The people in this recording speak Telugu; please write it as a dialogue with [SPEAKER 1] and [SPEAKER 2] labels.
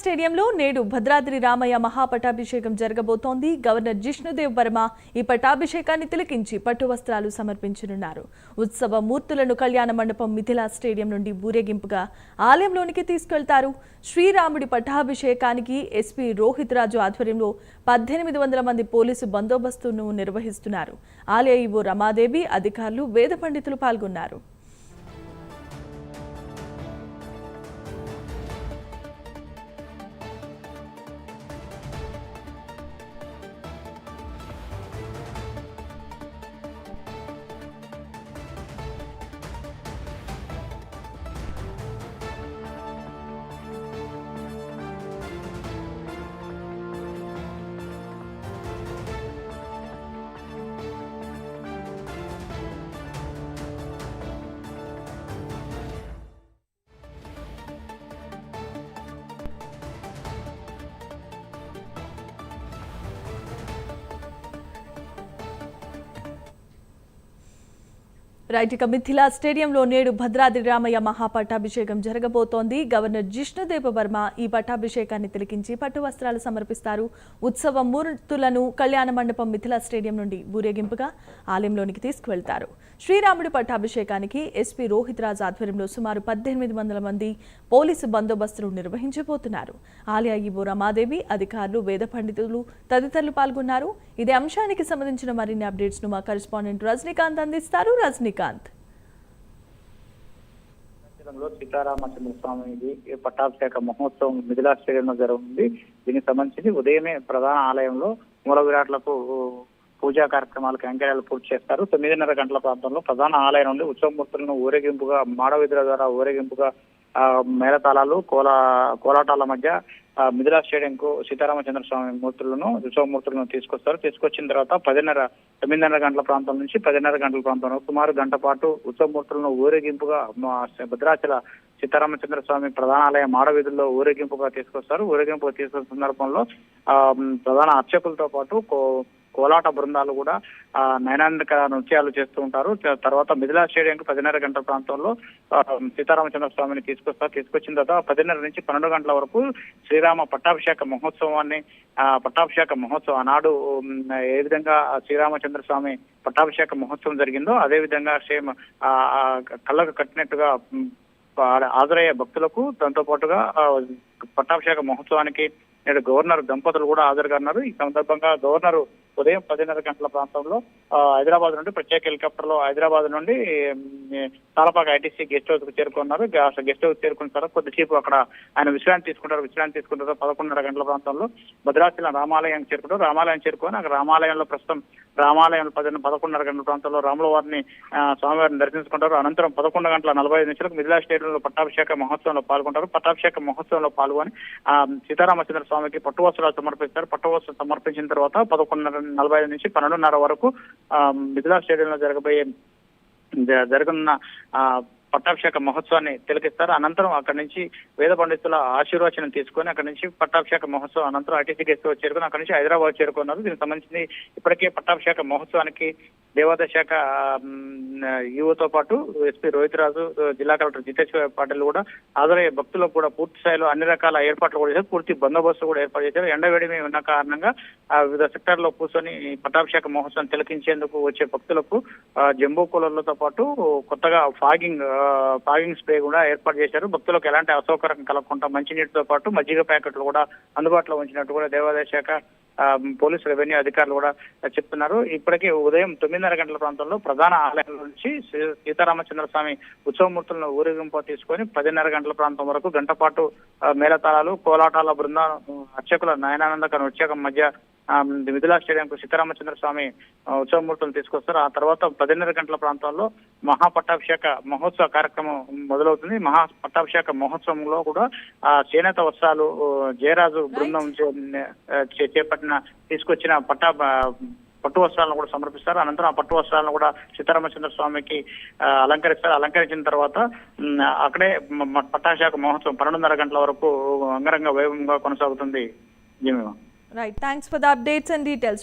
[SPEAKER 1] స్టేడియంలో నేడు భద్రాద్రి రామయ్య మహాపటాభిషేకం జరగబోతోంది. గవర్నర్ జిష్ణుదేవ్ వర్మ ఈ పటాభిషేకాన్ని తిలకించి పట్టు వస్త్రాలు సమర్పించనున్నారు. ఉత్సవ మూర్తులను కళ్యాణ మండపం మిథిలా స్టేడియం నుండి ఊరేగింపుగా ఆలయంలోనికి తీసుకెళ్తారు. శ్రీరాముడి పటాభిషేకానికి ఎస్పీ రోహిత్ రాజు ఆధ్వర్యంలో 1800 మంది పోలీసు బందోబస్తును నిర్వహిస్తున్నారు. ఆలయ ఈవో రమాదేవి, అధికారులు, వేద పండితులు పాల్గొన్నారు. రైట్, మిథిలా స్టేడియంలో నేడు భద్రాద్రి రామయ్య మహాపటాభిషేకం జరగబోతోంది. గవర్నర్ జిష్ణుదేవ్ వర్మ ఈ పటాభిషేకాన్ని తిలకించి పట్టు వస్త్రాలు సమర్పిస్తారు. ఉత్సవ మూర్తులను కళ్యాణ మండపం మిథిలా స్టేడియం నుండి ఊరేగింపుగా ఆలయంలోనికి తీసుకువెళ్తారు. శ్రీరాముడి పట్టాభిషేకానికి ఎస్పీ రోహిత్ రాజ్ ఆధ్వర్యంలో సుమారు 1800 మంది పోలీసు బందోబస్తును నిర్వహించబోతున్నారు. ఆలయ ఈవో రమాదేవి, అధికారులు, వేద పండితులు తదితరులు పాల్గొన్నారు. ఇదే అంశానికి సంబంధించిన మరిన్ని అప్డేట్స్ ను మా కరెస్పాండెంట్ రజనీకాంత్ అందిస్తారు. రజనీకాంత్,
[SPEAKER 2] సీతారామచంద్ర స్వామిది పట్టాభిషేక మహోత్సవం మిథిలా స్టేడియంలో జరుగుతుంది. దీనికి సంబంధించి ఉదయమే ప్రధాన ఆలయంలో మూల విరాట్లకు పూజా కార్యక్రమాలు కైంకర్యాలు పూర్తి చేస్తారు. 9:30 గంటల ప్రాంతంలో ప్రధాన ఆలయం నుండి ఉత్సవమూర్తులను ఊరేగింపుగా మాడవీధుల ద్వారా ఊరేగింపుగా మేళతాళాలు, కోలాటాల మధ్య మిథిలా స్టేడియం కు సీతారామచంద్ర స్వామి ఉత్సవమూర్తులను తీసుకొస్తారు. తీసుకొచ్చిన తర్వాత 9:30 గంటల ప్రాంతం నుంచి 10:30 గంటల ప్రాంతంలో సుమారు గంట పాటు ఉత్సవమూర్తులను ఊరేగింపుగా భద్రాచల సీతారామచంద్ర స్వామి ప్రధానాలయం మాడవీధుల్లో ఊరేగింపుగా తీసుకొస్తారు. ఊరేగింపుగా తీసుకొచ్చిన సందర్భంలో ప్రధాన అర్చకులతో పాటు కోలాట బృందాలు కూడా నయనాందక నృత్యాలు చేస్తూ ఉంటారు. తర్వాత మిథిలా స్టేడియంకి 10:30 గంటల ప్రాంతంలో సీతారామచంద్ర స్వామిని తీసుకొస్తారు. తీసుకొచ్చిన తర్వాత 10:30 నుంచి 12 గంటల వరకు శ్రీరామ పట్టాభిషేక మహోత్సవం ఆనాడు ఏ విధంగా శ్రీరామచంద్ర స్వామి పట్టాభిషేక మహోత్సవం జరిగిందో అదే విధంగా సేమ్ కళ్ళకు కట్టినట్టుగా హాజరయ్యే భక్తులకు దాంతో పాటుగా పట్టాభిషేక మహోత్సవానికి నేడు గవర్నర్ దంపతులు కూడా హాజరుగాన్నారు. ఈ సందర్భంగా గవర్నర్ ఉదయం 10:30 గంటల ప్రాంతంలో హైదరాబాద్ నుండి ప్రత్యేక హెలికాప్టర్ లో హైదరాబాద్ నుండి తాళపాక ఐటీసీ గెస్ట్ హౌస్ కు చేరుకున్నారు. గెస్ట్ హౌస్ చేరుకున్న తర్వాత కొద్దిసేపు అక్కడ ఆయన విశ్రాంతి తీసుకుంటారు. 11:30 గంటల ప్రాంతంలో భద్రాచలం రామాలయం చేరుకుంటారు. రామాలయం చేరుకొని అక్కడ రామాలయంలో ప్రస్తుతం 11:30 గంటల ప్రాంతంలో రాముల వారిని స్వామివారిని దర్శించుకుంటారు. అనంతరం 11:45 మిథిలా స్టేడియంలో పట్టాభిషేక మహోత్సవంలో పాల్గొంటారు. పట్టాభిషేక మహోత్సవంలో పాల్గొని సీతారామచంద్ర స్వామికి పట్టు వస్త్రాలు సమర్పిస్తారు. పట్టు వస్త్రాలు సమర్పించిన తర్వాత 11:45 నుంచి 12:30 వరకు మిథిలా స్టేడియంలో జరగనున్న పట్టాభిషేక మహోత్సవాన్ని తిలకిస్తారు. అనంతరం అక్కడి నుంచి వేద పండితుల ఆశీర్వచనం తీసుకొని అక్కడి నుంచి పట్టాభిషేక మహోత్సవం అనంతరం ఐటీసీ గెస్ట్ హౌస్ చేరుకుని అక్కడి నుంచి హైదరాబాద్ చేరుకున్నారు. దీనికి సంబంధించి ఇప్పటికే పట్టాభిషేక మహోత్సవానికి దేవాదాయ శాఖ ఈవోతో పాటు ఎస్పీ రోహిత్ రాజు, జిల్లా కలెక్టర్ జితేష్ పాటిల్ కూడా హాజరయ్యే భక్తులకు కూడా పూర్తి స్థాయిలో అన్ని రకాల ఏర్పాట్లు కూడా చేశారు. పూర్తి బందోబస్తు కూడా ఏర్పాటు చేశారు. ఎండవేడిమి ఉన్న కారణంగా వివిధ సెక్టార్లో కూర్చొని పట్టాభిషేక మహోత్సవం తిలకించేందుకు వచ్చే భక్తులకు జంబో కూలర్లతో పాటు కొత్తగా ఫాగింగ్ స్ప్రే కూడా ఏర్పాటు చేశారు. భక్తులకు ఎలాంటి అసౌకర్యం కలగకుండా మంచినీటితో పాటు మజ్జిగ ప్యాకెట్లు కూడా అందుబాటులో ఉంచినట్టు కూడా దేవాదాయ శాఖ పోలీసు రెవెన్యూ అధికారులు కూడా చెప్తున్నారు. ఇప్పటికే ఉదయం 9:30 గంటల ప్రాంతంలో ప్రధాన ఆలయం నుంచి సీతారామచంద్ర స్వామి ఉత్సవమూర్తులను ఊరేగింపు తీసుకొని 10:30 గంటల ప్రాంతం వరకు గంట పాటు మేళతాళాలు, కోలాటాల బృందం, అర్చకుల నయనానందక నృత్యకం మధ్య మిథిలా స్టేడియంకు సీతారామచంద్ర స్వామి ఉత్సవమూర్తులను తీసుకొస్తారు. ఆ తర్వాత 10:30 గంటల ప్రాంతంలో మహాపట్టాభిషేక మహోత్సవ కార్యక్రమం మొదలవుతుంది. మహాపట్టాభిషేక మహోత్సవంలో కూడా చేనేత వస్త్రాలు జయరాజు బృందం తీసుకొచ్చిన పట్టు వస్త్రాలను కూడా సమర్పిస్తారు. అనంతరం ఆ పట్టు వస్త్రాలను కూడా సీతారామచంద్ర స్వామికి అలంకరిస్తారు. అలంకరించిన తర్వాత అక్కడే పట్టాభిషేక మహోత్సవం 12:30 గంటల వరకు అంగరంగ వైభవంగా కొనసాగుతుంది.
[SPEAKER 1] Right, thanks for the updates and details.